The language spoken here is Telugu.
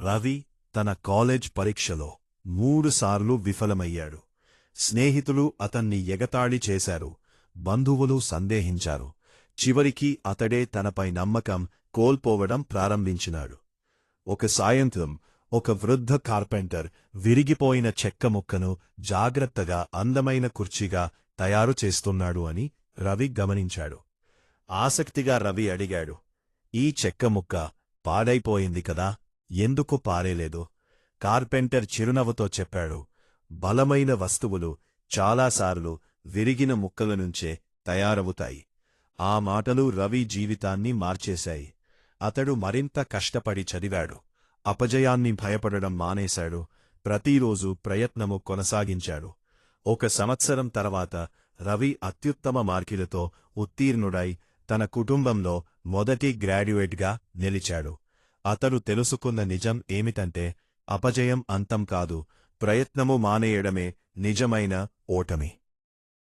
రవి తన కాలేజ్ పరీక్షలో 3 సార్లు విఫలమయ్యాడు. స్నేహితులు అతన్ని ఎగతాళి చేశారు, బంధువులు సందేహించారు. చివరికి అతడే తనపై నమ్మకం కోల్పోవడం ప్రారంభించినాడు. ఒక సాయంత్రం ఒక వృద్ధ కార్పెంటర్ విరిగిపోయిన చెక్క ముక్కను జాగ్రత్తగా అందమైన కుర్చీగా తయారు చేస్తున్నాడు అని రవి గమనించాడు. ఆసక్తిగా రవి అడిగాడు, "ఈ చెక్క ముక్క పాడైపోయింది కదా, ఎందుకు పారేలేదు?" కార్పెంటర్ చిరునవ్వుతో చెప్పాడు, "బలమైన వస్తువులు చాలాసార్లు విరిగిన ముక్కలనుంచే తయారవుతాయి." ఆ మాటలు రవి జీవితాన్ని మార్చేశాయి. అతడు మరింత కష్టపడి చదివాడు, అపజయాన్ని భయపడడం మానేశాడు, ప్రతిరోజు ప్రయత్నము కొనసాగించాడు. 1 సంవత్సరం తర్వాత రవి అత్యుత్తమ మార్కులతో ఉత్తీర్ణుడై తన కుటుంబంలో మొదటి గ్రాడ్యుయేట్గా నిలిచాడు. అతడు తెలుసుకున్న నిజం ఏమిటంటే, అపజయం అంతం కాదు, ప్రయత్నము మానేయడమే నిజమైన ఓటమి.